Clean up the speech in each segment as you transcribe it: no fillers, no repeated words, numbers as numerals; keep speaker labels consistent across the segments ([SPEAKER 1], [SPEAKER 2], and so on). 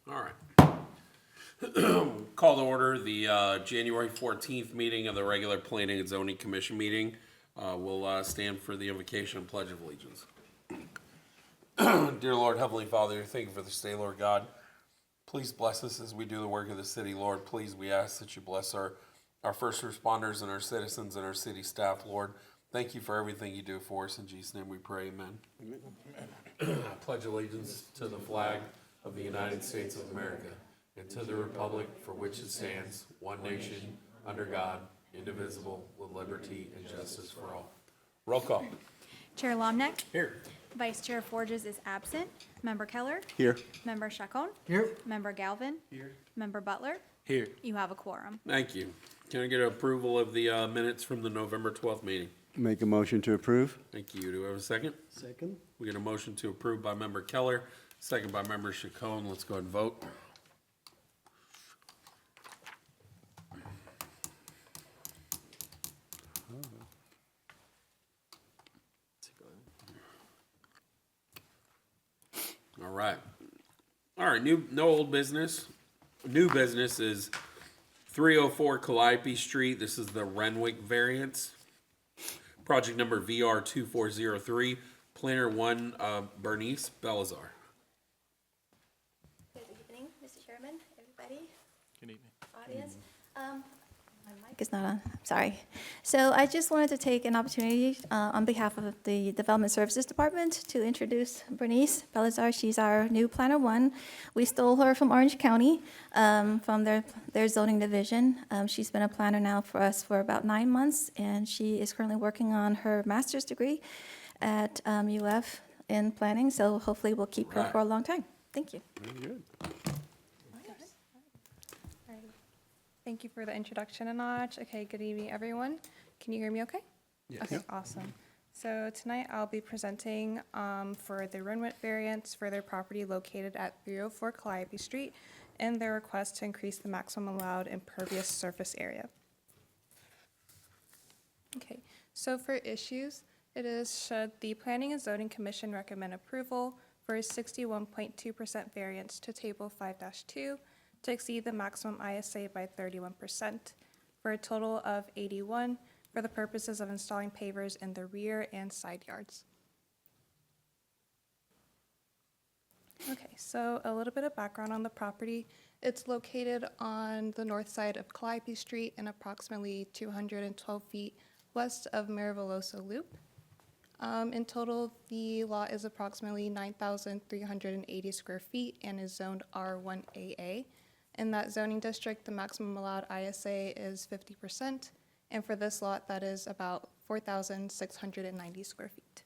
[SPEAKER 1] All right. Call to order the January 14th meeting of the regular Planning and Zoning Commission meeting. We'll stand for the invocation and pledge of allegiance. Dear Lord, Heavenly Father, thank you for this day, Lord God. Please bless us as we do the work of the city, Lord. Please, we ask that you bless our first responders and our citizens and our city staff, Lord. Thank you for everything you do for us. In Jesus' name we pray, amen. I pledge allegiance to the flag of the United States of America and to the republic for which it stands, one nation, under God, indivisible, with liberty and justice for all. Roll call.
[SPEAKER 2] Chair Lomneck.
[SPEAKER 1] Here.
[SPEAKER 2] Vice Chair Forges is absent. Member Keller.
[SPEAKER 3] Here.
[SPEAKER 2] Member Chacon.
[SPEAKER 3] Here.
[SPEAKER 2] Member Galvin.
[SPEAKER 3] Here.
[SPEAKER 2] Member Butler.
[SPEAKER 3] Here.
[SPEAKER 2] You have a quorum.
[SPEAKER 1] Thank you. Can I get approval of the minutes from the November 12th meeting?
[SPEAKER 3] Make a motion to approve.
[SPEAKER 1] Thank you. Do we have a second?
[SPEAKER 3] Second.
[SPEAKER 1] We get a motion to approve by Member Keller, second by Member Chacon. Let's go ahead and vote. All right, no old business. New business is 304 Calliope Street. This is the Renwick variance. Project number VR 2403, Planner 1, Bernice Belazar.
[SPEAKER 4] Good evening, Mr. Chairman, everybody,
[SPEAKER 3] Good evening.
[SPEAKER 4] audience. My mic is not on, I'm sorry. So I just wanted to take an opportunity on behalf of the Development Services Department to introduce Bernice Belazar. She's our new Planner 1. We stole her from Orange County, from their zoning division. She's been a planner now for us for about 9 months, and she is currently working on her master's degree at UF in planning, so hopefully we'll keep her for a long time. Thank you.
[SPEAKER 3] Very good.
[SPEAKER 5] Thank you for the introduction, Anaj. Okay, good evening, everyone. Can you hear me okay?
[SPEAKER 1] Yes.
[SPEAKER 5] Okay, awesome. So tonight I'll be presenting for the Renwick variance for their property located at 304 Calliope Street and their request to increase the maximum allowed impervious surface area. Okay, so for issues, it is should the Planning and Zoning Commission recommend approval for a 61.2% variance to Table 5-2 to exceed the maximum ISA by 31% for a total of 81 for the purposes of installing pavers in the rear and side yards. Okay, so a little bit of background on the property. It's located on the north side of Calliope Street and approximately 212 feet west of Miravelosa Loop. In total, the lot is approximately 9,380 square feet and is zoned R1AA. In that zoning district, the maximum allowed ISA is 50%, and for this lot, that is about 4,690 square feet.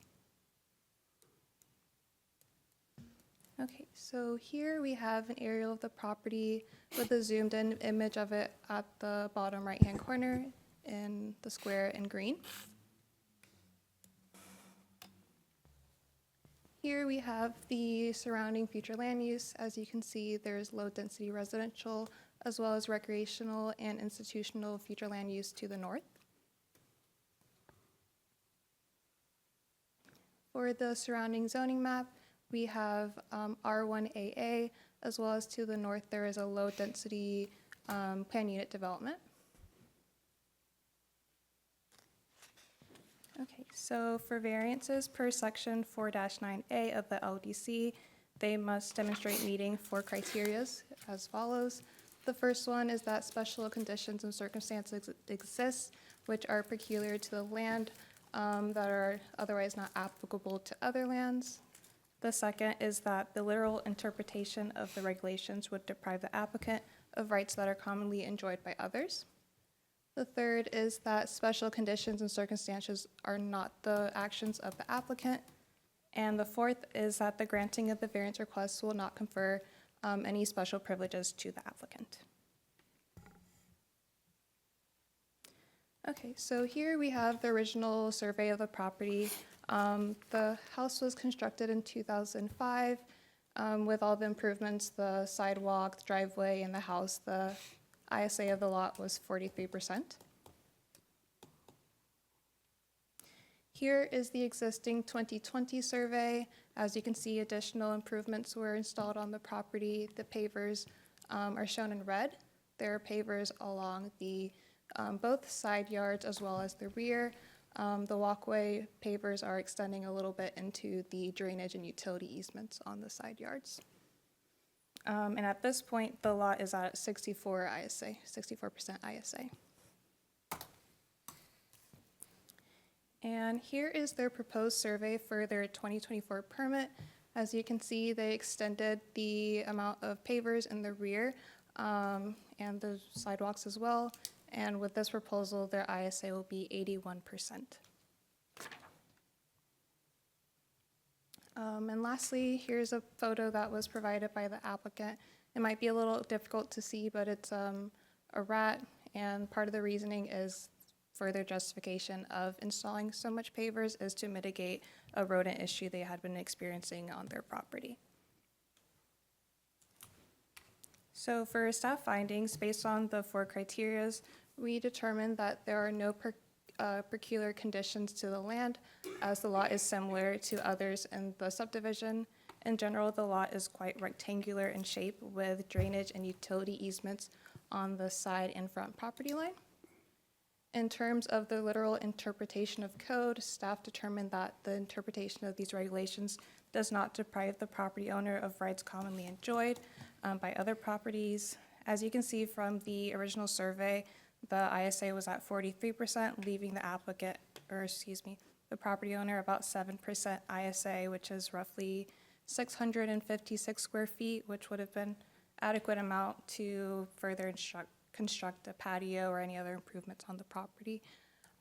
[SPEAKER 5] Okay, so here we have an aerial of the property with a zoomed in image of it at the bottom right-hand corner in the square in green. Here we have the surrounding future land use. As you can see, there's low-density residential as well as recreational and institutional future land use to the north. For the surrounding zoning map, we have R1AA, as well as to the north there is a low-density plan unit development. Okay, so for variances per section 4-9A of the LDC, they must demonstrate meeting 4 criteria as follows. The first one is that special conditions and circumstances exist which are peculiar to the land that are otherwise not applicable to other lands. The second is that the literal interpretation of the regulations would deprive the applicant of rights that are commonly enjoyed by others. The third is that special conditions and circumstances are not the actions of the applicant. And the fourth is that the granting of the variance request will not confer any special privileges to the applicant. Okay, so here we have the original survey of the property. The house was constructed in 2005 with all the improvements, the sidewalk, the driveway, and the house. The ISA of the lot was 43%. Here is the existing 2020 survey. As you can see, additional improvements were installed on the property. The pavers are shown in red. There are pavers along the both side yards as well as the rear. The walkway pavers are extending a little bit into the drainage and utility easements on the side yards. And at this point, the lot is at 64% ISA. And here is their proposed survey for their 2024 permit. As you can see, they extended the amount of pavers in the rear and the sidewalks as well. And with this proposal, their ISA will be 81%. And lastly, here's a photo that was provided by the applicant. It might be a little difficult to see, but it's a rat, and part of the reasoning is further justification of installing so much pavers is to mitigate a rodent issue they had been experiencing on their property. So for staff findings, based on the 4 criterias, we determined that there are no peculiar conditions to the land, as the lot is similar to others in the subdivision. In general, the lot is quite rectangular in shape with drainage and utility easements on the side and front property line. In terms of the literal interpretation of code, staff determined that the interpretation of these regulations does not deprive the property owner of rights commonly enjoyed by other properties. As you can see from the original survey, the ISA was at 43%, leaving the the property owner about 7% ISA, which is roughly 656 square feet, which would have been adequate amount to further construct a patio or any other improvements on the property.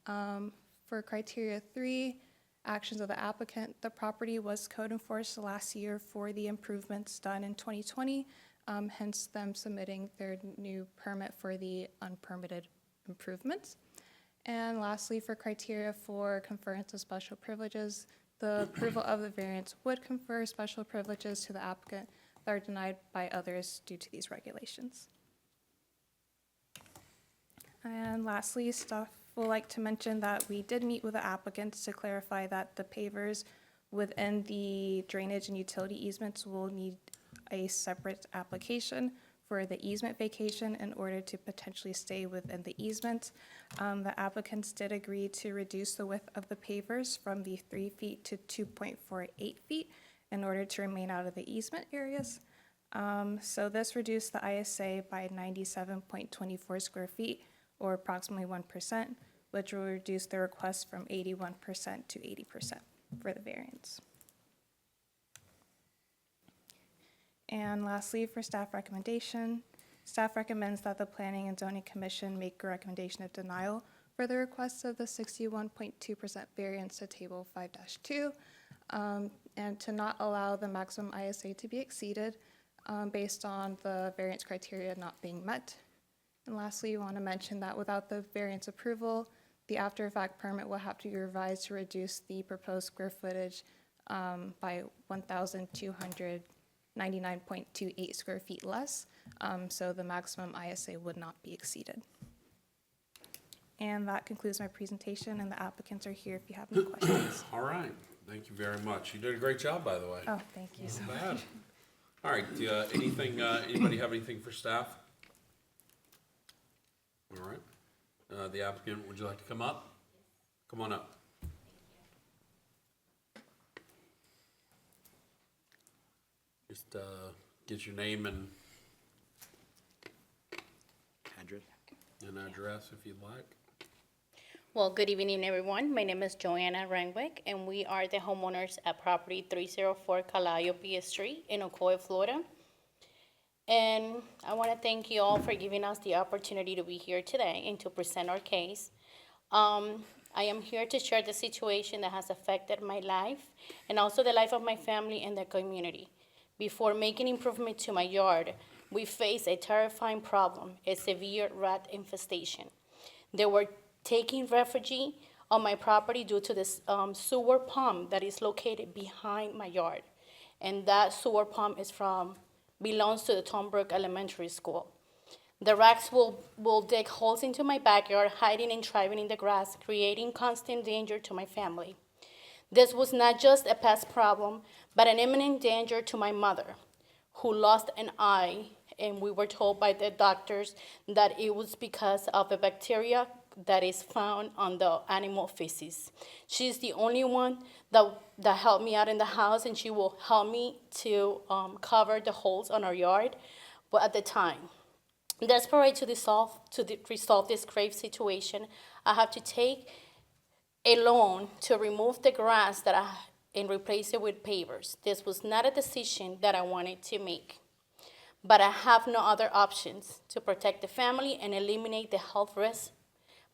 [SPEAKER 5] For criteria 3, actions of the applicant, the property was code enforced last year for the improvements done in 2020, hence them submitting their new permit for the unpermitted improvements. And lastly, for criteria 4, conference of special privileges, the approval of the variance would confer special privileges to the applicant that are denied by others due to these regulations. And lastly, staff would like to mention that we did meet with the applicants to clarify that the pavers within the drainage and utility easements will need a separate application for the easement vacation in order to potentially stay within the easement. The applicants did agree to reduce the width of the pavers from the 3 feet to 2.48 feet in order to remain out of the easement areas. So this reduced the ISA by 97.24 square feet, or approximately 1%, which will reduce the request from 81% to 80% for the variance. And lastly, for staff recommendation, staff recommends that the Planning and Zoning Commission make a recommendation of denial for the request of the 61.2% variance to Table 5-2, and to not allow the maximum ISA to be exceeded based on the variance criteria not being met. And lastly, you want to mention that without the variance approval, the after-effect permit will have to be revised to reduce the proposed square footage by 1,299.28 square feet less, so the maximum ISA would not be exceeded. And that concludes my presentation, and the applicants are here if you have any questions.
[SPEAKER 1] All right, thank you very much. You did a great job, by the way.
[SPEAKER 5] Oh, thank you so much.
[SPEAKER 1] Bad. All right, anybody have anything for staff? All right. The applicant, would you like to come up? Come on up. Just get your name and address if you'd like.
[SPEAKER 6] Well, good evening, everyone. My name is Joanna Rangwick, and we are the homeowners at property 304 Calliope Street in Ocoee, Florida. And I want to thank you all for giving us the opportunity to be here today and to present our case. I am here to share the situation that has affected my life and also the life of my family and the community. Before making improvement to my yard, we faced a terrifying problem, a severe rat infestation. They were taking refuge on my property due to this sewer pump that is located behind my yard. And that sewer pump belongs to the Tombrook Elementary School. The rats will dig holes into my backyard, hiding and thriving in the grass, creating constant danger to my family. This was not just a pest problem, but an imminent danger to my mother, who lost an eye, and we were told by the doctors that it was because of a bacteria that is found on the animal feces. She's the only one that helped me out in the house, and she will help me to cover the holes on our yard. But at the time, desperate to resolve this grave situation, I have to take a loan to remove the grass and replace it with pavers. This was not a decision that I wanted to make, but I have no other options to protect the family and eliminate the health risks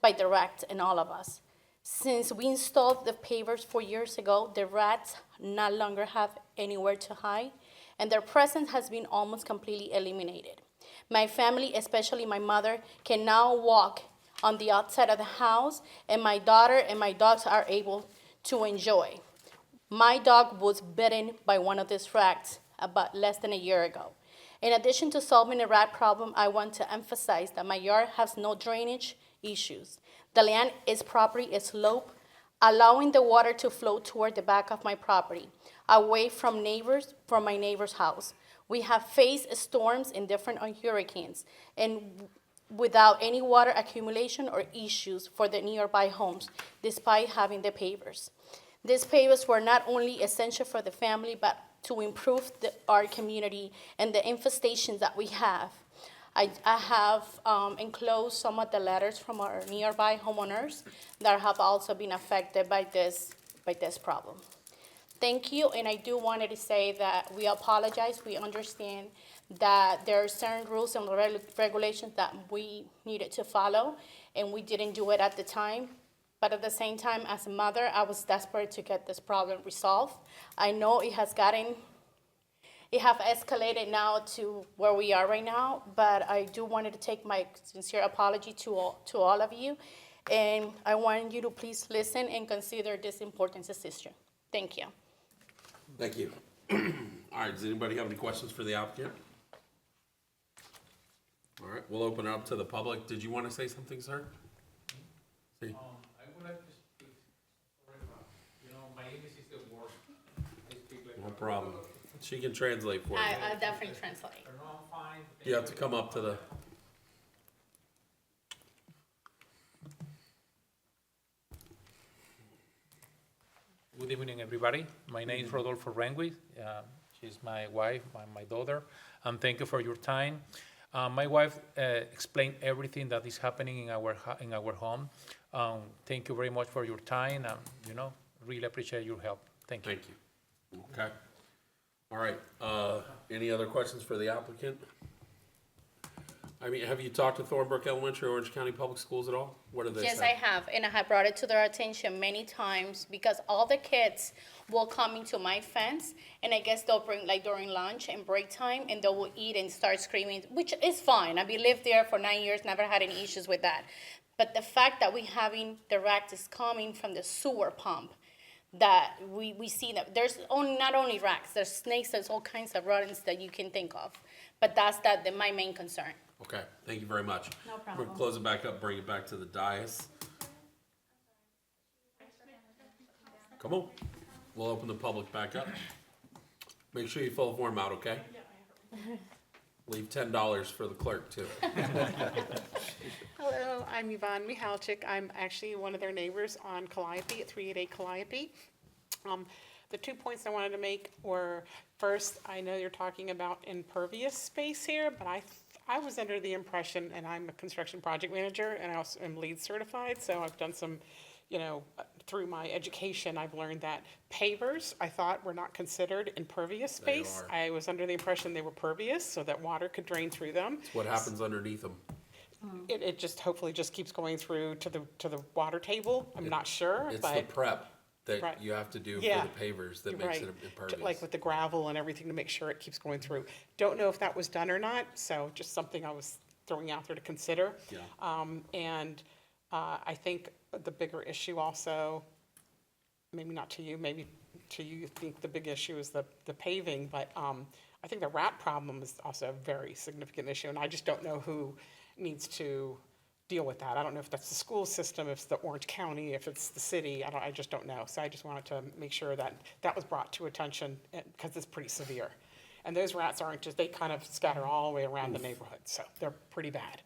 [SPEAKER 6] by the rats and all of us. Since we installed the pavers 4 years ago, the rats no longer have anywhere to hide, and their presence has been almost completely eliminated. My family, especially my mother, can now walk on the outside of the house, and my daughter and my dogs are able to enjoy. My dog was bitten by one of these rats about less than a year ago. In addition to solving the rat problem, I want to emphasize that my yard has no drainage issues. The land is properly sloped, allowing the water to flow toward the back of my property, away from my neighbor's house. We have faced storms and different hurricanes, and without any water accumulation or issues for the nearby homes, despite having the pavers. These pavers were not only essential for the family, but to improve our community and the infestations that we have. I have enclosed some of the letters from our nearby homeowners that have also been affected by this problem. Thank you, and I do wanted to say that we apologize. We understand that there are certain rules and regulations that we needed to follow, and we didn't do it at the time. But at the same time, as a mother, I was desperate to get this problem resolved. I know it have escalated now to where we are right now, but I do wanted to take my sincere apology to all of you, and I want you to please listen and consider this important decision. Thank you.
[SPEAKER 1] Thank you. All right, does anybody have any questions for the applicant? All right, we'll open it up to the public. Did you want to say something, sir? See?
[SPEAKER 7] I would like to speak, my English is the worst. I speak like.
[SPEAKER 1] No problem. She can translate for you.
[SPEAKER 6] I'll definitely translate.
[SPEAKER 7] No, I'm fine.
[SPEAKER 1] You have to come up to the,
[SPEAKER 7] Good evening, everybody. My name is Rodolfo Rengui. She's my wife, my daughter, and thank you for your time. My wife explained everything that is happening in our home. Thank you very much for your time, and really appreciate your help. Thank you.
[SPEAKER 1] thank you. Okay. All right, any other questions for the applicant? I mean, have you talked to Thornbrook Elementary or Orange County Public Schools at all? What do they say?
[SPEAKER 6] Yes, I have, and I have brought it to their attention many times because all the kids will come into my fence, and I guess they'll bring, like during lunch and break time, and they will eat and start screaming, which is fine. I've lived there for 9 years, never had any issues with that. But the fact that we having the rats is coming from the sewer pump, that we see that there's not only rats, there's snakes, there's all kinds of rodents that you can think of. But that's my main concern.
[SPEAKER 1] Okay, thank you very much.
[SPEAKER 6] No
[SPEAKER 1] We're
[SPEAKER 6] problem.
[SPEAKER 1] gonna close it back up, bring it back to the dais. Come on, we'll open the public back up. Make sure you fill the form out, okay? Leave $10 for the clerk, too.
[SPEAKER 8] Hello, I'm Yvonne Michalczyk. I'm actually one of their neighbors on Calliope at 388 Calliope. The 2 points I wanted to make were, first, I know you're talking about impervious space here, but I was under the impression, and I'm a construction project manager, and I also am LEED certified, so I've done some, through my education, I've learned that pavers, I thought, were not considered impervious space.
[SPEAKER 1] are.
[SPEAKER 8] I was under the impression they were pervious, so that water could drain through them.
[SPEAKER 1] What happens underneath them?
[SPEAKER 8] It just hopefully just keeps going through to the water table. I'm not sure,
[SPEAKER 1] It's the
[SPEAKER 8] but
[SPEAKER 1] prep that
[SPEAKER 8] Right.
[SPEAKER 1] you have to do
[SPEAKER 8] Yeah.
[SPEAKER 1] for the pavers that
[SPEAKER 8] you're
[SPEAKER 1] makes
[SPEAKER 8] right.
[SPEAKER 1] it impervious.
[SPEAKER 8] Like with the gravel and everything to make sure it keeps going through. Don't know if that was done or not, so just something I was throwing out there to consider.
[SPEAKER 1] Yeah.
[SPEAKER 8] I think the bigger issue also, maybe not to you, maybe to you, you think the big issue is the paving, but I think the rat problem is also a very significant issue, and I just don't know who needs to deal with that. I don't know if that's the school system, if it's the Orange County, if it's the city, I just don't know. So I just wanted to make sure that that was brought to attention, because it's pretty severe. And those rats aren't just, they kind of scatter all the way around the neighborhood, so they're pretty bad.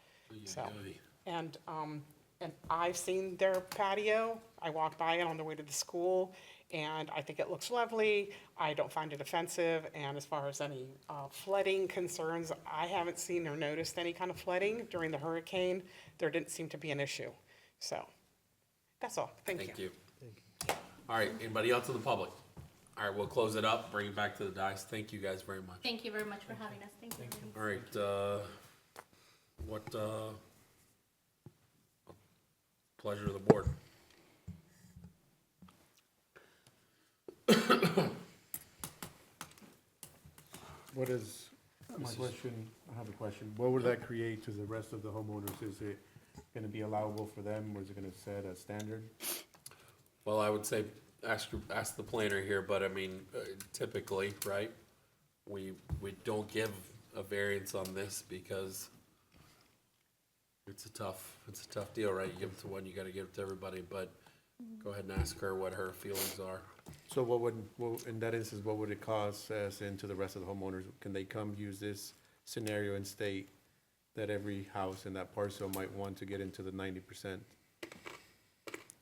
[SPEAKER 8] So, and I've seen their patio. I walked by it on the way to the school, and I think it looks lovely. I don't find it offensive, and as far as any flooding concerns, I haven't seen or noticed any kind of flooding during the hurricane. There didn't seem to be an issue. So, that's all. Thank you.
[SPEAKER 1] Thank you. All right, anybody else in the public? All right, we'll close it up, bring it back to the dais. Thank you guys very much.
[SPEAKER 6] Thank you very much for having us. Thank you.
[SPEAKER 1] All right, pleasure of the board.
[SPEAKER 9] What is, my question, I have a question. What would that create to the rest of the homeowners? Is it gonna be allowable for them, or is it gonna set a standard?
[SPEAKER 1] Well, I would say ask the planner here, but I mean, typically, right? We don't give a variance on this because it's a tough deal, right? You give it to one, you gotta give it to everybody, but go ahead and ask her what her feelings are.
[SPEAKER 9] So in that instance, what would it cost us and to the rest of the homeowners? Can they come use this scenario and state that every house in that parcel might want to get into the 90%?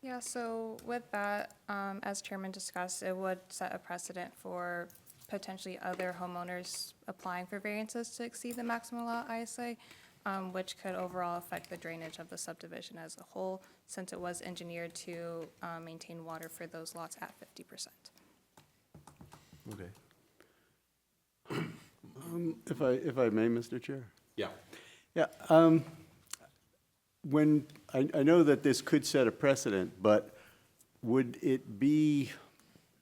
[SPEAKER 5] Yeah, so with that, as Chairman discussed, it would set a precedent for potentially other homeowners applying for variances to exceed the maximum allowed ISA, which could overall affect the drainage of the subdivision as a whole, since it was engineered to maintain water for those lots at 50%.
[SPEAKER 9] Okay.
[SPEAKER 3] If I may, Mr. Chair?
[SPEAKER 1] Yeah.
[SPEAKER 3] Yeah, when, I know that this could set a precedent, but would it be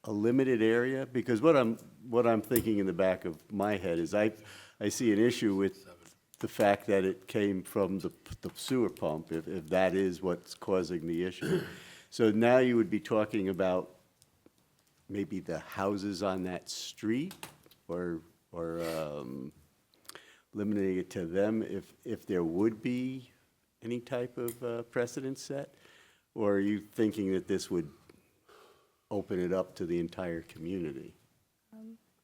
[SPEAKER 3] a limited area? Because what I'm thinking in the back of my head is I see an issue with the fact that it came from the sewer pump, if that is what's causing the issue. So now you would be talking about maybe the houses on that street, or limiting it to them if there would be any type of precedent set? Or are you thinking that this would open it up to the entire community?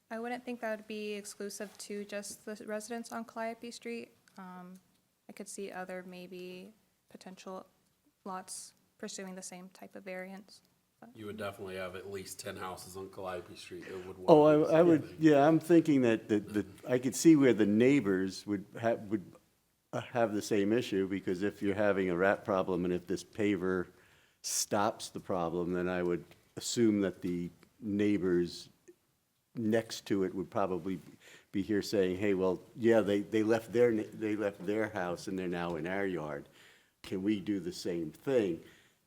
[SPEAKER 5] I wouldn't think that would be exclusive to just the residents on Calliope Street. I could see other maybe potential lots pursuing the same type of variance.
[SPEAKER 1] You would definitely have at least 10 houses on Calliope Street that would want.
[SPEAKER 3] Oh, I would, yeah, I'm thinking that I could see where the neighbors would have the same issue, because if you're having a rat problem and if this paver stops the problem, then I would assume that the neighbors next to it would probably be here saying, hey, well, yeah, they left their house and they're now in our yard. Can we do the same thing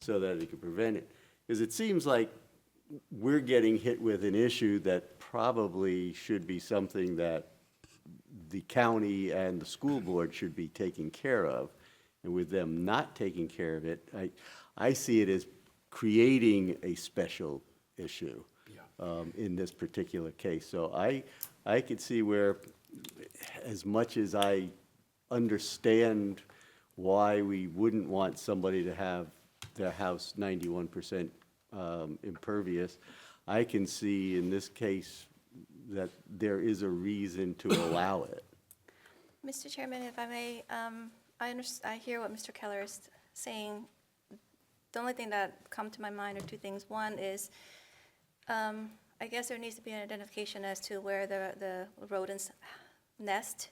[SPEAKER 3] so that it could prevent it? Because it seems like we're getting hit with an issue that probably should be something that the county and the school board should be taking care of. And with them not taking care of it, I see it as creating a special issue in this particular case. So I could see where, as much as I understand why we wouldn't want somebody to have their house 91% impervious, I can see in this case that there is a reason to allow it.
[SPEAKER 4] Mr. Chairman, if I may, I hear what Mr. Keller is saying. The only thing that come to my mind are two things. One is, I guess there needs to be an identification as to where the rodents nest.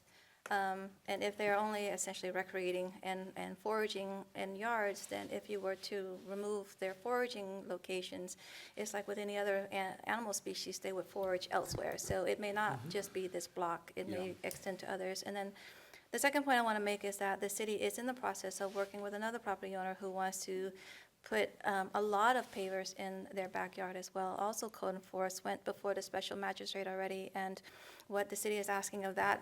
[SPEAKER 4] And if they're only essentially recreating and foraging in yards, then if you were to remove their foraging locations, it's like with any other animal species, they would forage elsewhere. So it may not just be this block, it may extend to others. And then the second point I want to make is that the city is in the process of working with another property owner who wants to put a lot of pavers in their backyard as well. Also, code enforcement went before the special magistrate already, and what the city is asking of that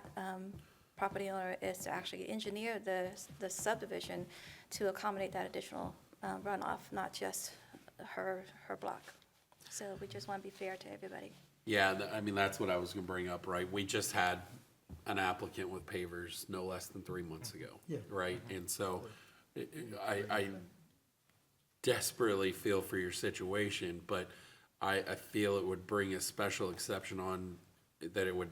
[SPEAKER 4] property owner is to actually engineer the subdivision to accommodate that additional runoff, not just her block. So we just want to be fair to everybody.
[SPEAKER 1] Yeah, I mean, that's what I was gonna bring up, right? We just had an applicant with pavers no less than 3 months ago. Right? And so, I desperately feel for your situation, but I feel it would bring a special exception on that it would,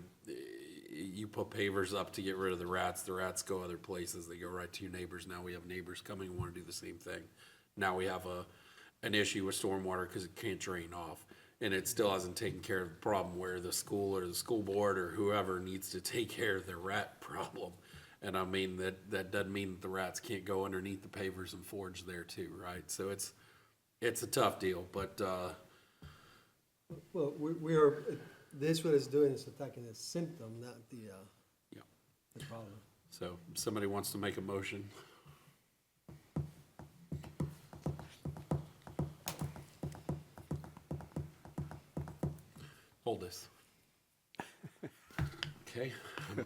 [SPEAKER 1] you put pavers up to get rid of the rats go other places, they go right to your neighbors. Now we have neighbors coming and want to do the same thing. Now we have an issue with stormwater because it can't drain off. And it still hasn't taken care of the problem where the school or the school board or whoever needs to take care of the rat problem. And I mean, that doesn't mean that the rats can't go underneath the pavers and forage there too, right? So it's a tough deal, but,
[SPEAKER 10] Well, we are, this what it's doing is attacking the symptom, not
[SPEAKER 1] yeah.
[SPEAKER 10] the problem.
[SPEAKER 1] So if somebody wants to make a motion. Hold this. Okay,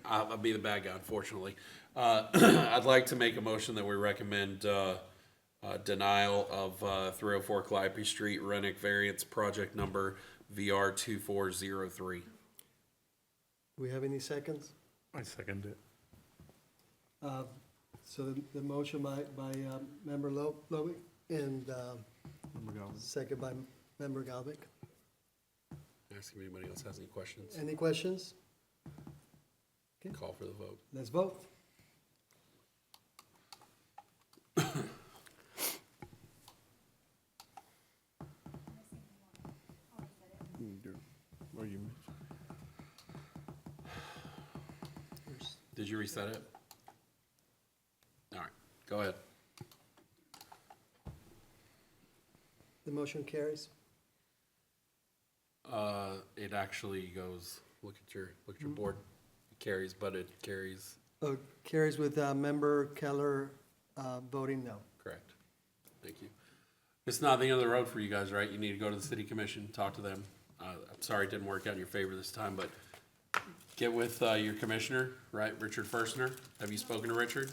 [SPEAKER 1] I'll be the bad guy, unfortunately. I'd like to make a motion that we recommend denial of 304 Calliope Street, Rennick variance project number VR 2403.
[SPEAKER 10] Do we have any seconds?
[SPEAKER 9] I second it.
[SPEAKER 10] So the motion by Member Lovick and second by Member Galvic.
[SPEAKER 1] Ask if anybody else has any questions.
[SPEAKER 10] Any questions?
[SPEAKER 1] Call for the vote.
[SPEAKER 10] Let's vote.
[SPEAKER 1] Did you reset it? All right, go ahead.
[SPEAKER 10] The motion carries.
[SPEAKER 1] It actually goes, look at your board. It carries, but it carries,
[SPEAKER 10] Oh, carries with Member Keller voting no.
[SPEAKER 1] correct. Thank you. It's not the end of the road for you guys, right? You need to go to the city commission, talk to them. I'm sorry it didn't work out in your favor this time, but get with your commissioner, right, Richard Firstner. Have you spoken to Richard?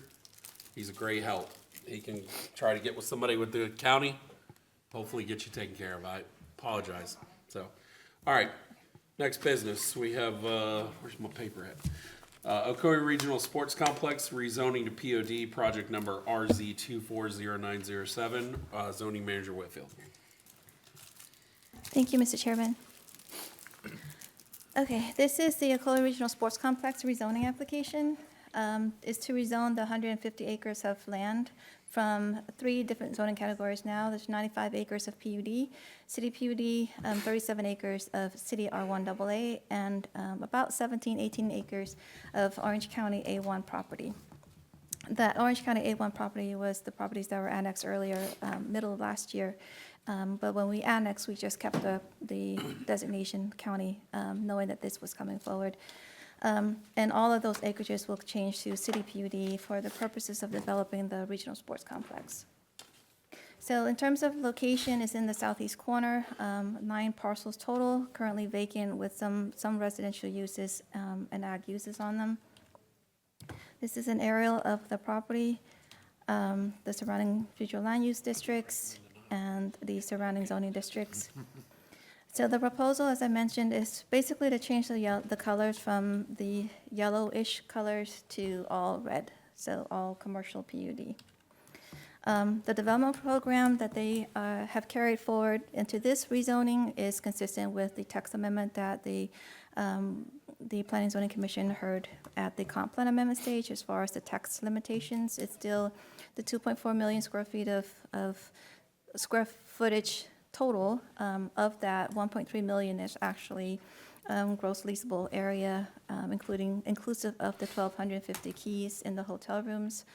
[SPEAKER 1] He's a great help. He can try to get with somebody with the county, hopefully get you taken care of. I apologize. So, all right, next business. We have, where's my paper at? Ocoee Regional Sports Complex rezoning to POD, project number RZ 240907, zoning manager Whitfield.
[SPEAKER 4] Thank you, Mr. Chairman. Okay, this is the Ocoee Regional Sports Complex rezoning application. It's to rezone the 150 acres of land from 3 different zoning categories now. There's 95 acres of PUD, city PUD, 37 acres of city R1AA, and about 17, 18 acres of Orange County A1 property. That Orange County A1 property was the properties that were annexed earlier, middle of last year. But when we annexed, we just kept the designation county, knowing that this was coming forward. And all of those acreages will change to city PUD for the purposes of developing the regional sports complex. So in terms of location, it's in the southeast corner, 9 parcels total, currently vacant with some residential uses and ag uses on them. This is an aerial of the property, the surrounding future land use districts, and the surrounding zoning districts. So the proposal, as I mentioned, is basically to change the colors from the yellowish colors to all red, so all commercial PUD. The development program that they have carried forward into this rezoning is consistent with the text amendment that the Planning and Zoning Commission heard at the comp plan amendment stage. As far as the text limitations, it's still the 2.4 million square feet of square footage total. Of that, 1.3 million is actually gross leasable area, inclusive of the 1,250 keys in the hotel rooms,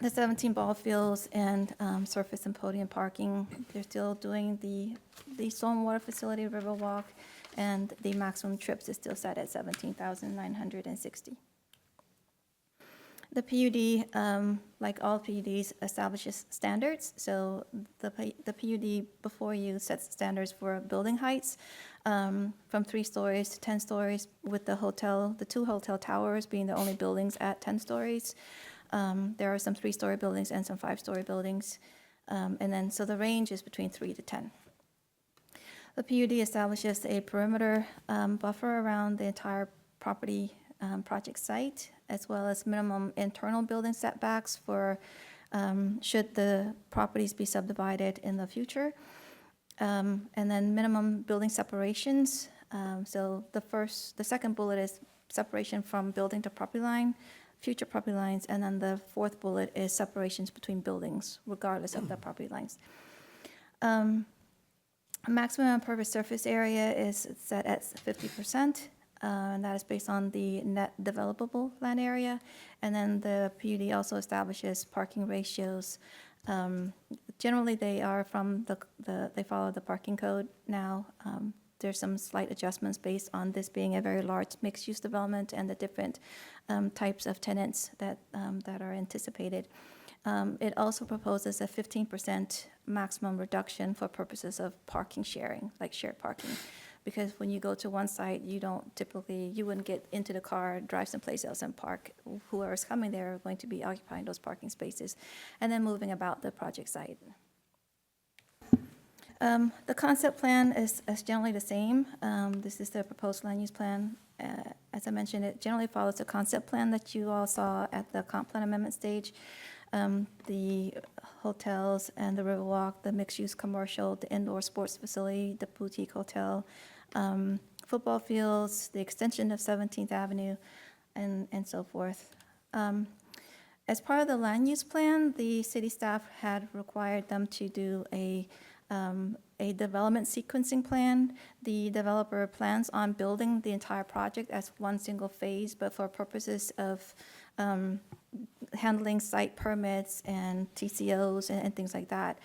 [SPEAKER 4] the 17 ball fields, and surface and podium parking. They're still doing the stormwater facility, Riverwalk, and the maximum trips is still set at 17,960. The PUD, like all PUDs, establishes standards. So the PUD before you sets standards for building heights from 3 stories to 10 stories, with the 2 hotel towers being the only buildings at 10 stories. There are some 3-story buildings and some 5-story buildings. And then, so the range is between 3 to 10. The PUD establishes a perimeter buffer around the entire property project site, as well as minimum internal building setbacks for should the properties be subdivided in the future. And then minimum building separations. So the second bullet is separation from building to property line, future property lines, and then the fourth bullet is separations between buildings, regardless of the property lines. Maximum impervious surface area is set at 50%, and that is based on the net developable land area. And then the PUD also establishes parking ratios. Generally, they are from they follow the parking code now. There's some slight adjustments based on this being a very large mixed-use development and the different types of tenants that are anticipated. It also proposes a 15% maximum reduction for purposes of parking sharing, like shared parking. Because when you go to one site, you wouldn't get into the car, drive someplace else and park. Whoever's coming there are going to be occupying those parking spaces and then moving about the project site. The concept plan is generally the same. This is the proposed land use plan. As I mentioned, it generally follows the concept plan that you all saw at the comp plan amendment stage. The hotels and the Riverwalk, the mixed-use commercial, the indoor sports facility, the boutique hotel, football fields, the extension of 17th Avenue, and so forth. As part of the land use plan, the city staff had required them to do a development sequencing plan. The developer plans on building the entire project as one single phase, but for purposes of handling site permits and TCOs and things like that,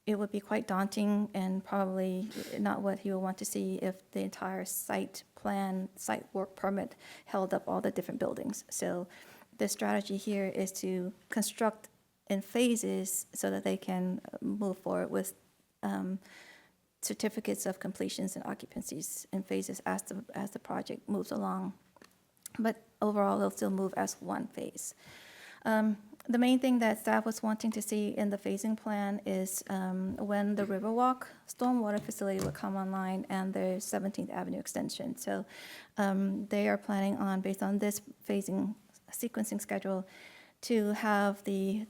[SPEAKER 4] it would be quite daunting and probably not what he would want to see if the entire site work permit held up all the different buildings. So the strategy here is to construct in phases so that they can move forward with certificates of completions and occupancies in phases as the project moves along. But overall, they'll still move as one phase. The main thing that staff was wanting to see in the phasing plan is when the Riverwalk stormwater facility would come online and the 17th Avenue extension. So they are planning on, based on this phasing sequencing schedule, to have the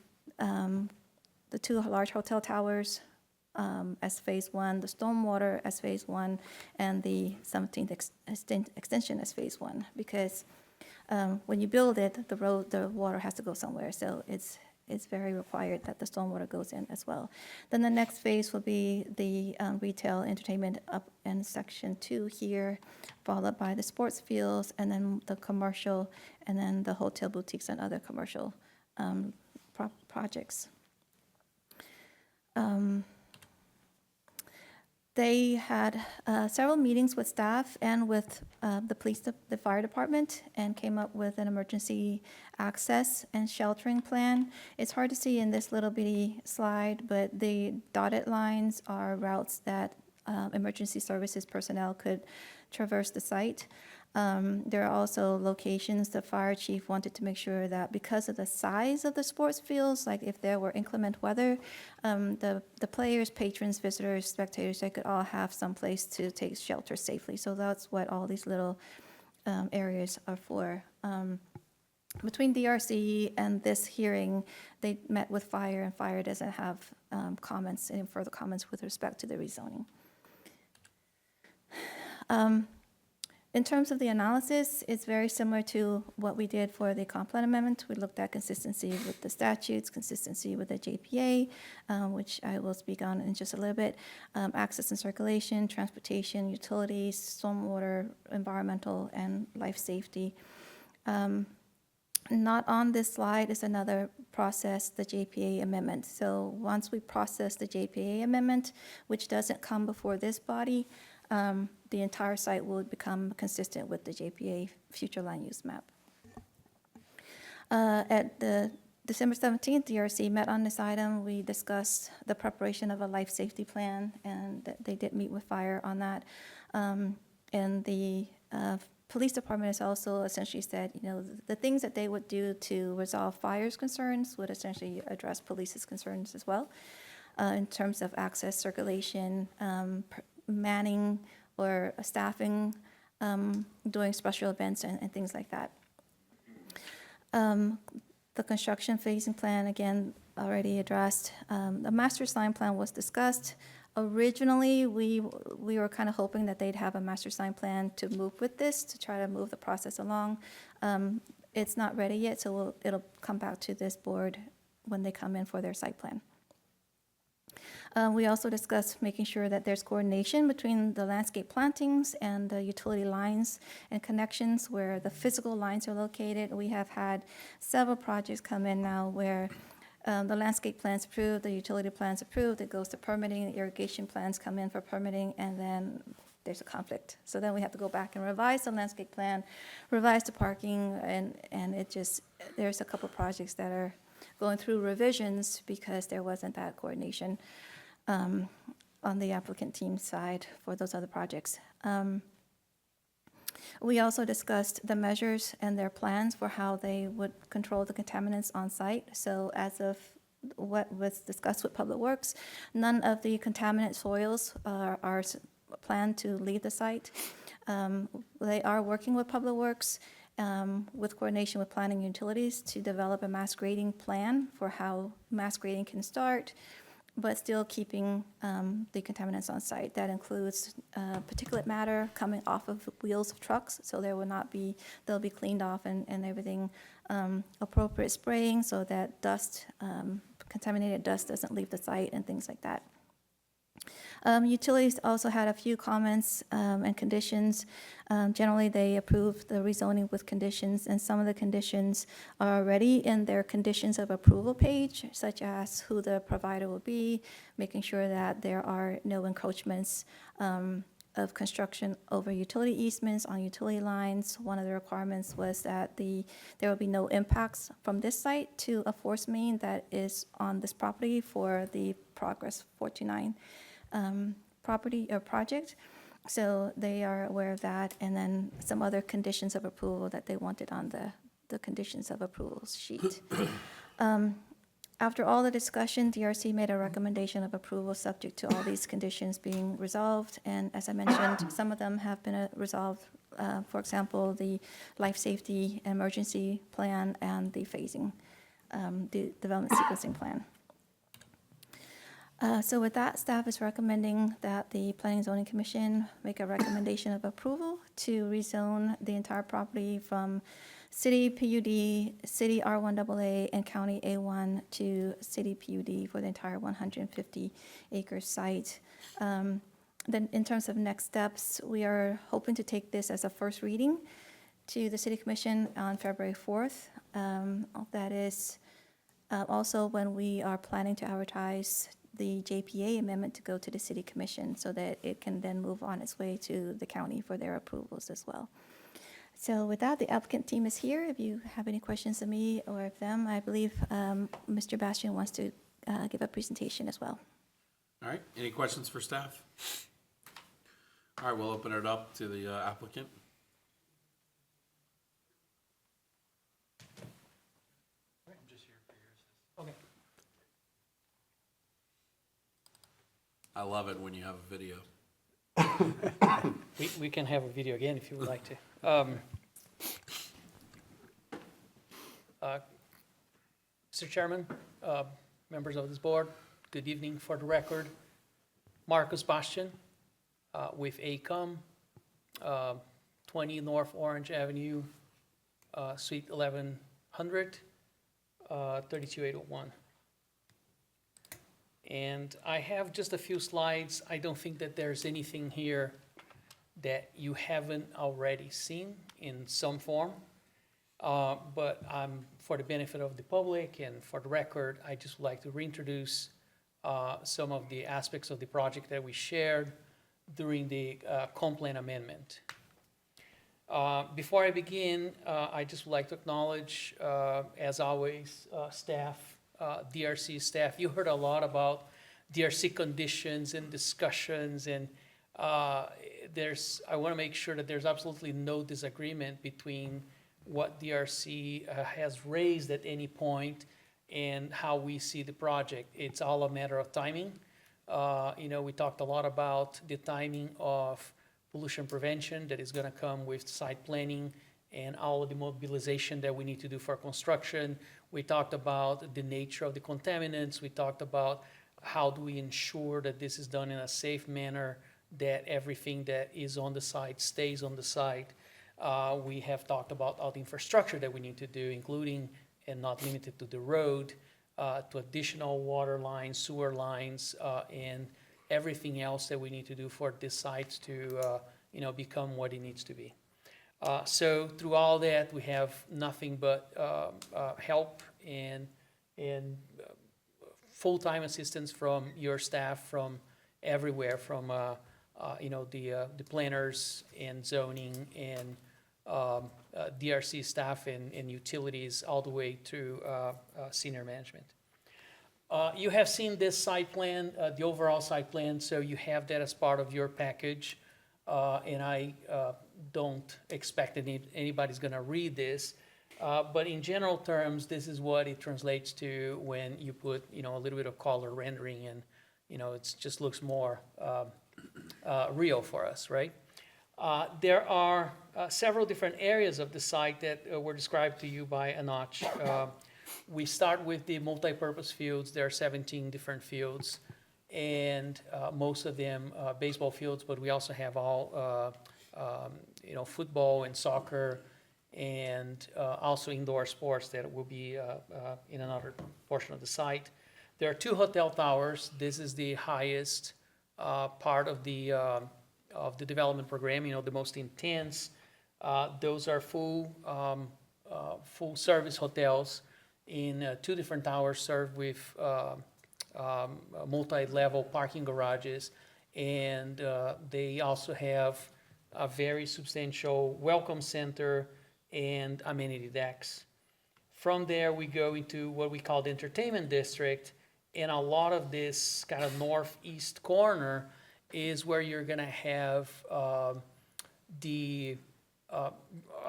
[SPEAKER 4] two large hotel towers as phase one, the stormwater as phase one, and the 17th extension as phase one. Because when you build it, the water has to go somewhere. So it's very required that the stormwater goes in as well. Then the next phase will be the retail entertainment up in section 2 here, followed by the sports fields, and then the commercial, and then the hotel boutiques and other commercial projects. They had several meetings with staff and with the fire department, and came up with an emergency access and sheltering plan. It's hard to see in this little bitty slide, but the dotted lines are routes that emergency services personnel could traverse the site. There are also locations the fire chief wanted to make sure that because of the size of the sports fields, like if there were inclement weather, the players, patrons, visitors, spectators, they could all have some place to take shelter safely. So that's what all these little areas are for. Between DRC and this hearing, they met with fire, and fire doesn't have any further comments with respect to the rezoning. In terms of the analysis, it's very similar to what we did for the comp plan amendment. We looked at consistency with the statutes, consistency with the JPA, which I will speak on in just a little bit, access and circulation, transportation, utilities, stormwater, environmental, and life safety. Not on this slide is another process, the JPA amendment. So once we process the JPA amendment, which doesn't come before this body, the entire site will become consistent with the JPA future land use map. At the December 17th, DRC met on this item. We discussed the preparation of a life safety plan, and they did meet with fire on that. And the police department has also essentially said, the things that they would do to resolve fire's concerns would essentially address police's concerns as well, in terms of access, circulation, manning or staffing, doing special events and things like that. The construction phasing plan, again, already addressed. The master sign plan was discussed. Originally, we were kind of hoping that they'd have a master sign plan to move with this, to try to move the process along. It's not ready yet, so it'll come back to this board when they come in for their site plan. We also discussed making sure that there's coordination between the landscape plantings and the utility lines and connections where the physical lines are located. We have had several projects come in now where the landscape plan's approved, the utility plan's approved, it goes to permitting, the irrigation plans come in for permitting, and then there's a conflict. So then we have to go back and revise the landscape plan, revise the parking, and it just, there's a couple projects that are going through revisions because there wasn't that coordination on the applicant team side for those other projects. We also discussed the measures and their plans for how they would control the contaminants on site. So as of what was discussed with Public Works, none of the contaminant soils are planned to leave the site. They are working with Public Works with coordination with planning utilities to develop a mass grading plan for how mass grading can start, but still keeping the contaminants on site. That includes particulate matter coming off of the wheels of trucks, so there will not be, they'll be cleaned off and everything, appropriate spraying so that dust, contaminated dust doesn't leave the site and things like that. Utilities also had a few comments and conditions. Generally, they approved the rezoning with conditions, and some of the conditions are already in their conditions of approval page, such as who the provider will be, making sure that there are no encroachments of construction over utility easements on utility lines. One of the requirements was that there will be no impacts from this site to a force main that is on this property for the Progress 429 property or project. So they are aware of that, and then some other conditions of approval that they wanted on the conditions of approval sheet. After all the discussion, DRC made a recommendation of approval subject to all these conditions being resolved, and as I mentioned, some of them have been resolved. For example, the life safety emergency plan and the phasing, the development sequencing plan. So with that, staff is recommending that the Planning and Zoning Commission make a recommendation of approval to rezone the entire property from City PUD, City R1AA, and County A1 to City PUD for the entire 150-acre site. Then in terms of next steps, we are hoping to take this as a first reading to the City Commission on February 4th. That is also when we are planning to advertise the JPA amendment to go to the City Commission so that it can then move on its way to the county for their approvals as well. So with that, the applicant team is here. If you have any questions of me or of them, I believe Mr. Bastian wants to give a presentation as well.
[SPEAKER 1] All right, any questions for staff? All right, we'll open it up to the applicant.
[SPEAKER 7] Okay.
[SPEAKER 1] I love it when you have a video.
[SPEAKER 11] We can have a video again if you would like to. Mr. Chairman, members of this board, good evening. For the record, Marcus Bastian with ACOM, 20 North Orange Avenue, Suite 1100, 32801. And I have just a few slides. I don't think that there's anything here that you haven't already seen in some form. But for the benefit of the public and for the record, I just would like to reintroduce some of the aspects of the project that we shared during the comp plan amendment. Before I begin, I just would like to acknowledge, as always, staff, DRC staff. You heard a lot about DRC conditions and discussions, and I want to make sure that there's absolutely no disagreement between what DRC has raised at any point and how we see the project. It's all a matter of timing. We talked a lot about the timing of pollution prevention that is going to come with site planning and all of the mobilization that we need to do for construction. We talked about the nature of the contaminants. We talked about how do we ensure that this is done in a safe manner, that everything that is on the site stays on the site. We have talked about all the infrastructure that we need to do, including and not limited to the road, to additional water lines, sewer lines, and everything else that we need to do for this site to become what it needs to be. So through all that, we have nothing but help and full-time assistance from your staff from everywhere, from the planners and zoning and DRC staff and utilities, all the way to senior management. You have seen this site plan, the overall site plan, so you have that as part of your package. And I don't expect anybody's gonna read this, but in general terms, this is what it translates to when you put, a little bit of color rendering and, it just looks more real for us, right? There are several different areas of the site that were described to you by Anach. We start with the multi-purpose fields. There are 17 different fields, and most of them baseball fields, but we also have all, football and soccer, and also indoor sports that will be in another portion of the site. There are 2 hotel towers. This is the highest part of the development program, the most intense. Those are full service hotels in 2 different towers served with multi-level parking garages, and they also have a very substantial welcome center and amenity decks. From there, we go into what we call the entertainment district, and a lot of this kind of northeast corner is where you're gonna have a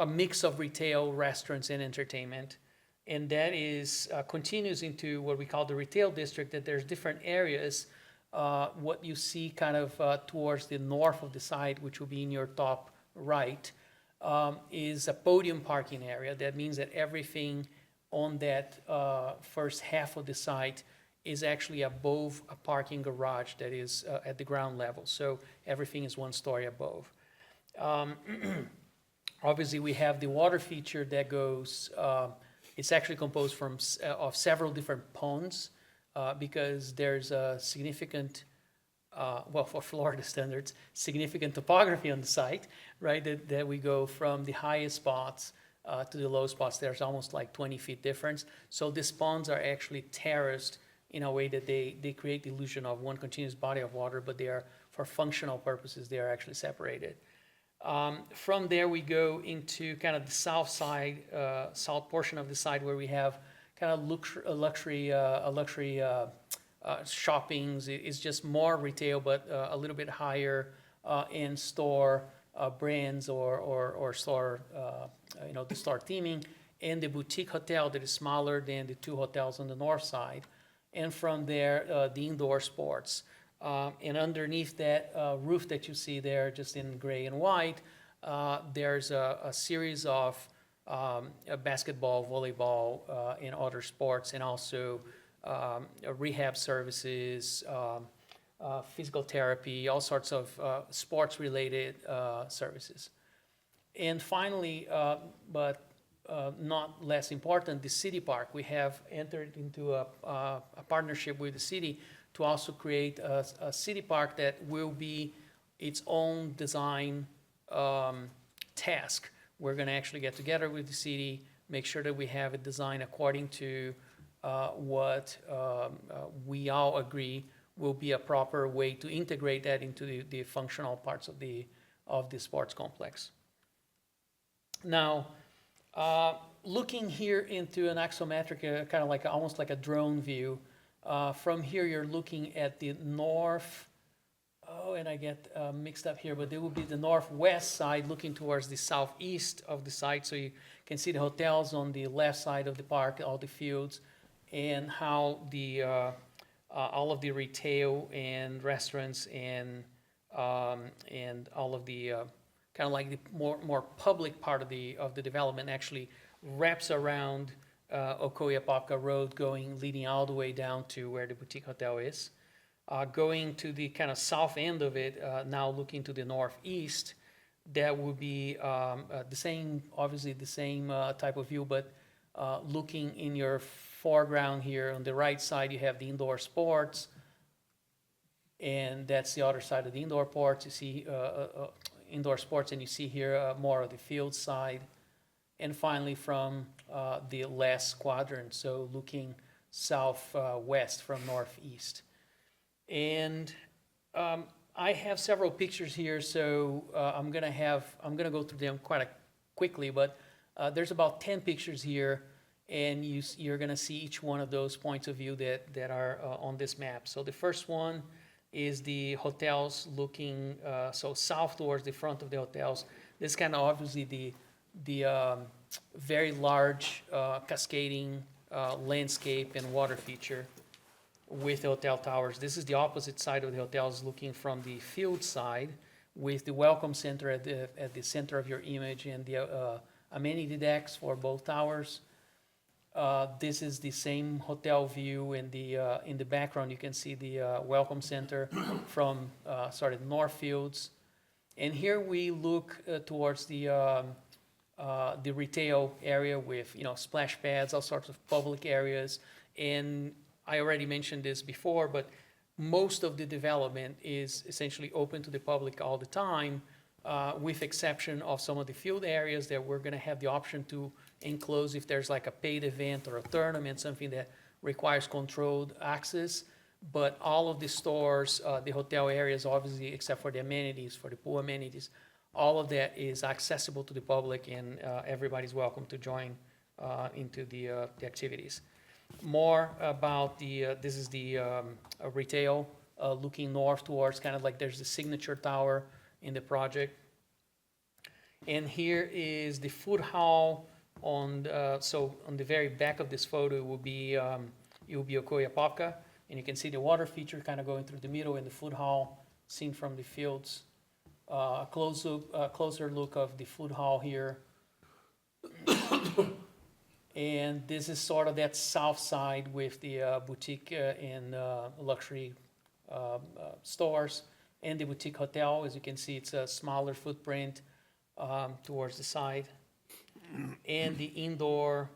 [SPEAKER 11] mix of retail, restaurants, and entertainment. And that is continues into what we call the retail district, that there's different areas. What you see kind of towards the north of the site, which will be in your top right, is a podium parking area. That means that everything on that first half of the site is actually above a parking garage that is at the ground level. So everything is 1 story above. Obviously, we have the water feature that goes, it's actually composed of several different ponds because there's a significant, for Florida standards, significant topography on the site, right? That we go from the highest spots to the low spots. There's almost like 20 feet difference. So these ponds are actually terraced in a way that they create the illusion of one continuous body of water, but they are, for functional purposes, they are actually separated. From there, we go into kind of the south side, south portion of the site, where we have kind of luxury shoppings. It's just more retail, but a little bit higher in store brands or store, the store theming, and the boutique hotel that is smaller than the 2 hotels on the north side. And from there, the indoor sports. And underneath that roof that you see there, just in gray and white, there's a series of basketball, volleyball, and other sports, and also rehab services, physical therapy, all sorts of sports-related services. And finally, but not less important, the city park. We have entered into a partnership with the city to also create a city park that will be its own design task. We're going to actually get together with the city, make sure that we have it designed according to what we all agree will be a proper way to integrate that into the functional parts of the sports complex. Now, looking here into an axometric, kind of like almost like a drone view, from here you're looking at the north, and I get mixed up here, but it will be the northwest side looking towards the southeast of the site. So you can see the hotels on the left side of the park, all the fields, and how the all of the retail and restaurants and all of the kind of like the more public part of the development actually wraps around Ocoee Apopka Road, leading all the way down to where the boutique hotel is. Going to the kind of south end of it, now looking to the northeast, that would be the same, obviously the same type of view, but looking in your foreground here on the right side, you have the indoor sports, and that's the other side of the indoor ports. You see indoor sports, and you see here more of the field side. And finally, from the last quadrant, so looking southwest from northeast. And I have several pictures here, so I'm gonna go through them quite quickly, but there's about 10 pictures here, and you're gonna see each one of those points of view that are on this map. So the first one is the hotels looking so south towards the front of the hotels. This is kind of obviously the very large cascading landscape and water feature with the hotel towers. This is the opposite side of the hotels, looking from the field side, with the welcome center at the center of your image, and the amenity decks for both towers. This is the same hotel view. In the background, you can see the welcome center from the north fields. And here we look towards the retail area with splash pads, all sorts of public areas. And I already mentioned this before, but most of the development is essentially open to the public all the time, with exception of some of the field areas that we're going to have the option to enclose if there's like a paid event or a tournament, something that requires controlled access. But all of the stores, the hotel areas, obviously, except for the amenities, for the pool amenities, all of that is accessible to the public, and everybody's welcome to join into the activities. More about this is the retail looking north towards, kind of like there's the signature tower in the project. And here is the food hall on the very back of this photo will be Ocoee Apopka, and you can see the water feature kind of going through the middle, and the food hall seen from the fields. Closer look of the food hall here. And this is sort of that south side with the boutique and luxury stores, and the boutique hotel. As you can see, it's a smaller footprint towards the side. And the indoor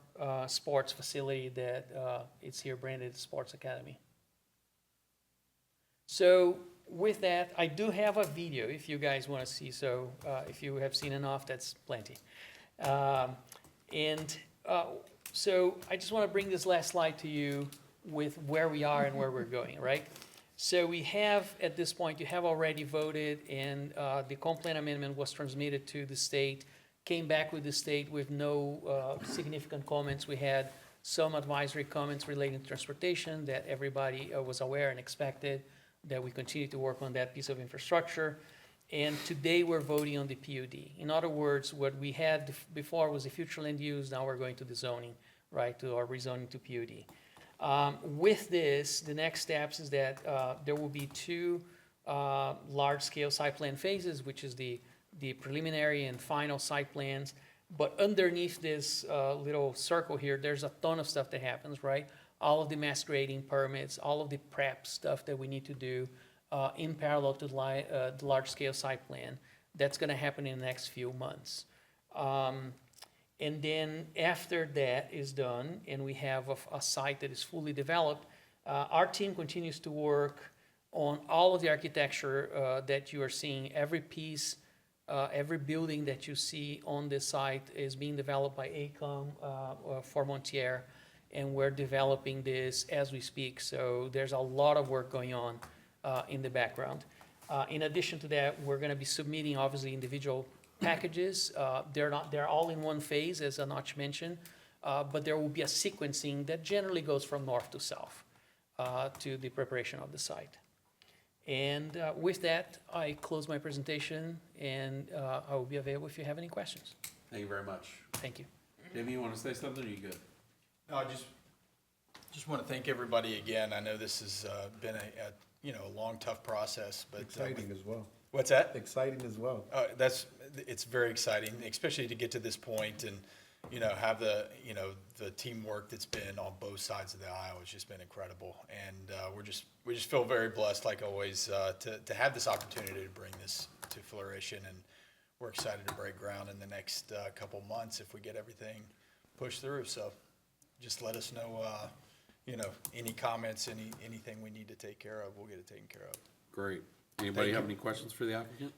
[SPEAKER 11] sports facility that it's here branded Sports Academy. So with that, I do have a video if you guys want to see. So if you have seen enough, that's plenty. So I just want to bring this last slide to you with where we are and where we're going, right? So we have, at this point, you have already voted, and the comp plan amendment was transmitted to the state, came back with the state with no significant comments. We had some advisory comments relating to transportation that everybody was aware and expected, that we continue to work on that piece of infrastructure. And today we're voting on the PUD. In other words, what we had before was the future land use. Now we're going to the zoning, right, to our rezoning to PUD. With this, the next steps is that there will be two large-scale site plan phases, which is the preliminary and final site plans. But underneath this little circle here, there's a ton of stuff that happens, right? All of the mass grading permits, all of the prep stuff that we need to do in parallel to the large-scale site plan. That's going to happen in the next few months. And then after that is done, and we have a site that is fully developed, our team continues to work on all of the architecture that you are seeing. Every piece, every building that you see on this site is being developed by AECOM for Montier, and we're developing this as we speak. So there's a lot of work going on in the background. In addition to that, we're going to be submitting, obviously, individual packages. They're all in one phase, as Anach mentioned, but there will be a sequencing that generally goes from north to south to the preparation of the site. And with that, I close my presentation, and I will be available if you have any questions.
[SPEAKER 1] Thank you very much.
[SPEAKER 11] Thank you.
[SPEAKER 1] Jamie, you want to say something, or are you good?
[SPEAKER 12] No, I just want to thank everybody again. I know this has been a long, tough process, but
[SPEAKER 9] Exciting as well.
[SPEAKER 12] What's that?
[SPEAKER 9] Exciting as well.
[SPEAKER 12] That's it's very exciting, especially to get to this point and, have the, the teamwork that's been on both sides of the aisle has just been incredible. And we just feel very blessed, like always, to have this opportunity to bring this to flourishing. And we're excited to break ground in the next couple months if we get everything pushed through. So just let us know, any comments, anything we need to take care of, we'll get it taken care of.
[SPEAKER 1] Great. Anybody have any questions for the applicant?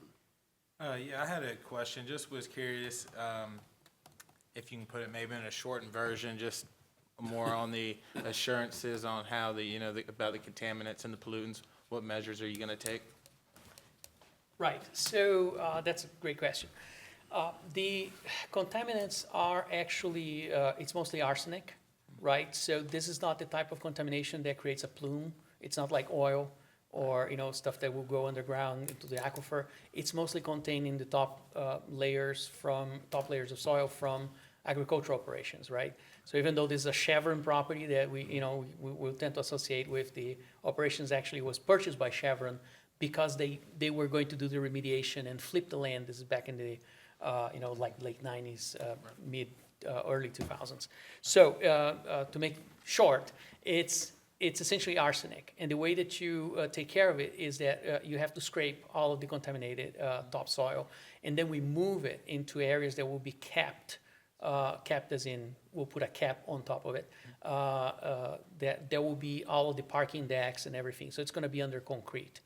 [SPEAKER 13] Yeah, I had a question, just was curious, if you can put it maybe in a shortened version, just more on the assurances on how about the contaminants and the pollutants, what measures are you gonna take?
[SPEAKER 11] Right, so that's a great question. The contaminants are actually, it's mostly arsenic, right? So this is not the type of contamination that creates a plume. It's not like oil or, stuff that will go underground into the aquifer. It's mostly contained in the top layers of soil from agricultural operations, right? So even though this is a Chevron property that we will tend to associate with, the operations actually was purchased by Chevron because they were going to do the remediation and flip the land. This is back in the, like late 90s, early 2000s. So to make short, it's essentially arsenic. And the way that you take care of it is that you have to scrape all of the contaminated topsoil, and then we move it into areas that will be capped as in we'll put a cap on top of it. That there will be all of the parking decks and everything. So it's going to be under concrete.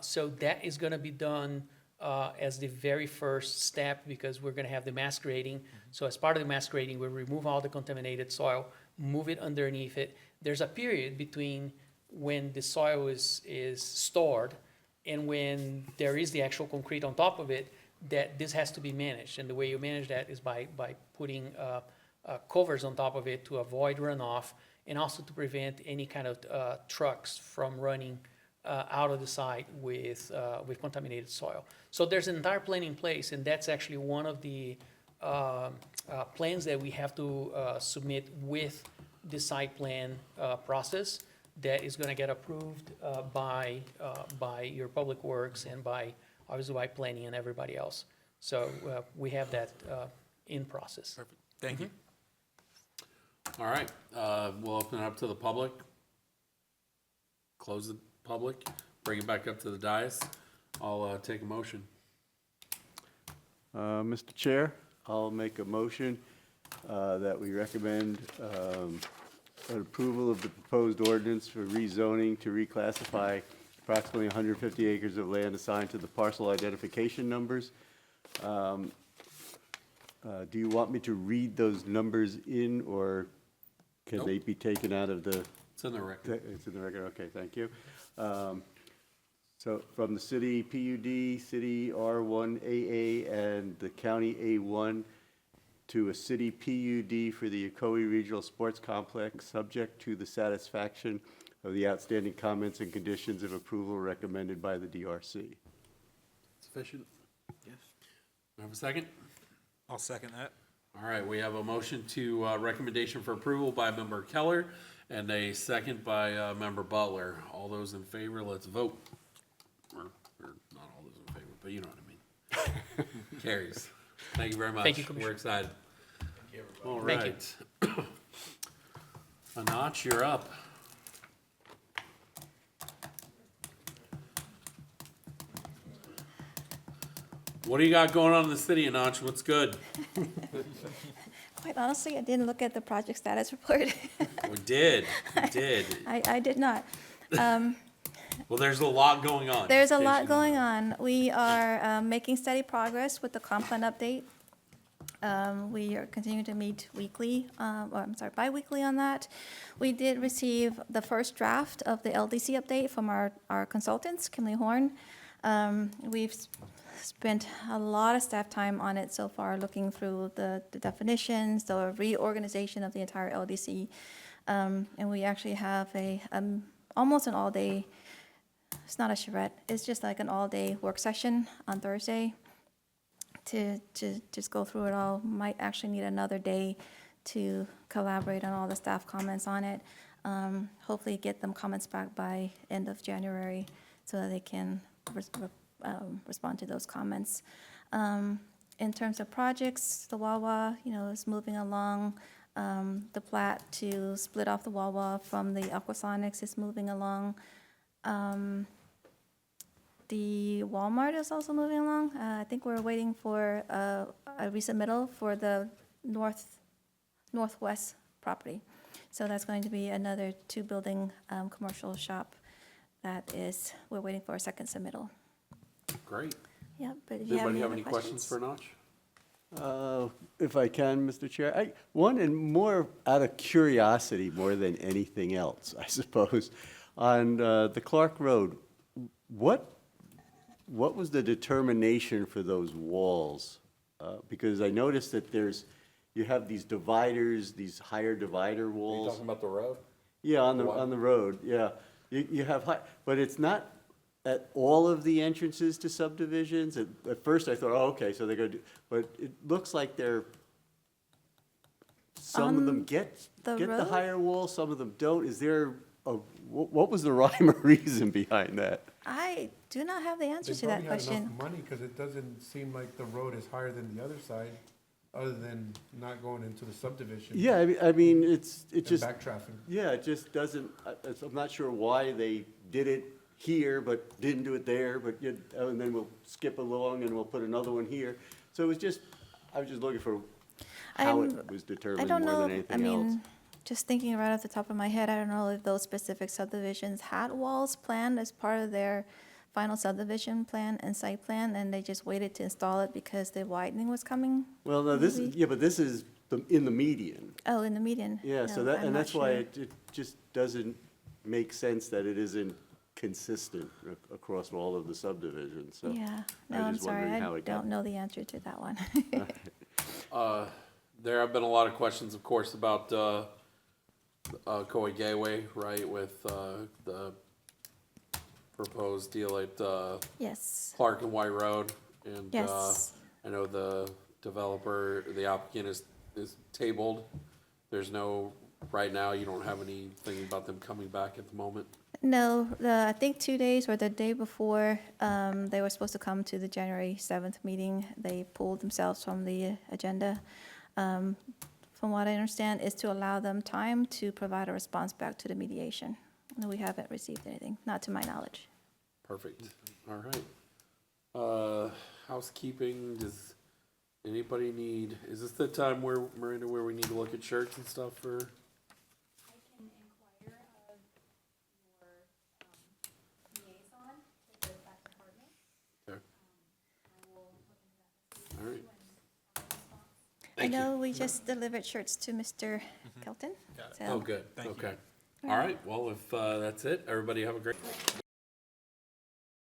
[SPEAKER 11] So that is going to be done as the very first step because we're going to have the mass grading. So as part of the mass grading, we'll remove all the contaminated soil, move it underneath it. There's a period between when the soil is stored and when there is the actual concrete on top of it that this has to be managed. And the way you manage that is by putting covers on top of it to avoid runoff and also to prevent any kind of trucks from running out of the site with contaminated soil. So there's an entire plan in place, and that's actually one of the plans that we have to submit with the site plan process that is going to get approved by your public works and obviously by planning and everybody else. So we have that in process.
[SPEAKER 13] Perfect, thank you.
[SPEAKER 1] All right, we'll open it up to the public. Close the public, bring it back up to the dais. I'll take a motion.
[SPEAKER 3] Mr. Chair, I'll make a motion that we recommend an approval of the proposed ordinance for rezoning to reclassify approximately 150 acres of land assigned to the parcel identification numbers. Do you want me to read those numbers in, or can
[SPEAKER 1] Nope.
[SPEAKER 3] they be taken out of the?
[SPEAKER 1] It's in the record.
[SPEAKER 3] It's in the record, okay, thank you. So from the city PUD, city R1AA, and the county A1 to a city PUD for the Ocoee Regional Sports Complex, subject to the satisfaction of the outstanding comments and conditions of approval recommended by the DRC.
[SPEAKER 1] Sufficient? Yes. Have a second?
[SPEAKER 13] I'll second that.
[SPEAKER 1] All right, we have a motion to recommendation for approval by Member Keller and a second by Member Butler. All those in favor, let's vote. Or not all those in favor, but you know what I mean. Carries. Thank you very much.
[SPEAKER 11] Thank you, Commissioner.
[SPEAKER 1] We're excited.
[SPEAKER 12] Thank you, everybody.
[SPEAKER 1] All
[SPEAKER 11] Thank
[SPEAKER 1] right. Anach, you're up. What do you got going on in the city, Anach? What's good?
[SPEAKER 4] Quite honestly, I didn't look at the project status report.
[SPEAKER 1] We did.
[SPEAKER 4] I did not.
[SPEAKER 1] Well, there's a lot going on.
[SPEAKER 4] There's a
[SPEAKER 1] in case
[SPEAKER 4] lot
[SPEAKER 1] you
[SPEAKER 4] going
[SPEAKER 1] didn't know.
[SPEAKER 4] on. We are making steady progress with the comp plan update. We are continuing to meet weekly, bi-weekly on that. We did receive the first draft of the LDC update from our consultants, Kimley Horn. We've spent a lot of staff time on it so far, looking through the definitions, the reorganization of the entire LDC. And we actually have almost an all-day, it's not a charrette, it's just like an all-day work session on Thursday to just go through it all. Might actually need another day to collaborate on all the staff comments on it. Hopefully get them comments back by end of January so that they can respond to those comments. In terms of projects, the Wawa, is moving along. The plat to split off the Wawa from the Aquasonics is moving along. The Walmart is also moving along. I think we're waiting for a resubmittal for the northwest property. So that's going to be another two-building commercial shop we're waiting for a second submittal.
[SPEAKER 1] Great.
[SPEAKER 4] Yeah, but if
[SPEAKER 1] Does
[SPEAKER 4] you have
[SPEAKER 1] anybody
[SPEAKER 4] any
[SPEAKER 1] have
[SPEAKER 4] other
[SPEAKER 1] any questions for Notch?
[SPEAKER 3] If I can, Mr. Chair, one and more out of curiosity more than anything else, I suppose, on the Clark Road, what was the determination for those walls? Because I noticed that you have these dividers, these higher divider walls.
[SPEAKER 1] about the road?
[SPEAKER 3] Yeah, on the road, yeah. You have but it's not at all of the entrances to subdivisions. At first I thought, oh, okay, so they're gonna do, but it looks like some of them get the
[SPEAKER 4] road?
[SPEAKER 3] higher wall, some of them don't. Is there what was the rhyme or reason behind that?
[SPEAKER 4] I do not have the answer
[SPEAKER 9] They
[SPEAKER 4] to that
[SPEAKER 9] probably had
[SPEAKER 4] question.
[SPEAKER 9] enough money, because it doesn't seem like the road is higher than the other side, other than not going into the subdivision.
[SPEAKER 3] Yeah, I mean, it
[SPEAKER 9] And
[SPEAKER 3] just,
[SPEAKER 9] backtraffic.
[SPEAKER 3] yeah, it just doesn't, I'm not sure why they did it here, but didn't do it there, but, and then we'll skip along and we'll put another one here. So it was just, I was just looking for how
[SPEAKER 4] I'm-
[SPEAKER 3] it was
[SPEAKER 4] I
[SPEAKER 3] determined
[SPEAKER 4] don't
[SPEAKER 3] more
[SPEAKER 4] know,
[SPEAKER 3] than anything else.
[SPEAKER 4] just thinking right off the top of my head, I don't know if those specific subdivisions had walls planned as part of their final subdivision plan and site plan, and they just waited to install it because the widening was coming.
[SPEAKER 3] Well, no,
[SPEAKER 4] maybe?
[SPEAKER 3] but this is in the median.
[SPEAKER 4] Oh, in the median.
[SPEAKER 3] Yeah, so
[SPEAKER 4] No, I'm not
[SPEAKER 3] that's why
[SPEAKER 4] sure.
[SPEAKER 3] it just doesn't make sense that it isn't consistent across all of the subdivisions, so.
[SPEAKER 4] Yeah, no,
[SPEAKER 3] I was
[SPEAKER 4] I'm
[SPEAKER 3] just
[SPEAKER 4] sorry,
[SPEAKER 3] wondering how
[SPEAKER 4] I
[SPEAKER 3] it got-
[SPEAKER 4] don't know the answer to that one.
[SPEAKER 1] There have been a lot of questions, of course, about Ocoee Gateway, right, with the proposed deal at
[SPEAKER 4] Yes,
[SPEAKER 1] Clark and White Road. And
[SPEAKER 4] yes.
[SPEAKER 1] I know the developer, the applicant is tabled. There's no, right now, you don't have anything about them coming back at the moment?
[SPEAKER 4] No, I think 2 days or the day before, they were supposed to come to the January 7th meeting. They pulled themselves from the agenda. From what I understand, is to allow them time to provide a response back to the mediation. No, we haven't received anything, not to my knowledge.
[SPEAKER 1] Perfect, all right. Housekeeping, does anybody need, is this the time where, Miranda, where we need to look at shirts and stuff for?
[SPEAKER 2] I can inquire of your liaison to that department.
[SPEAKER 1] Okay.
[SPEAKER 2] I will look into that.
[SPEAKER 1] All right.
[SPEAKER 4] I know we just delivered shirts to Mr. Kelton.
[SPEAKER 1] Oh, good, okay. All right, well, if that's it, everybody have a great.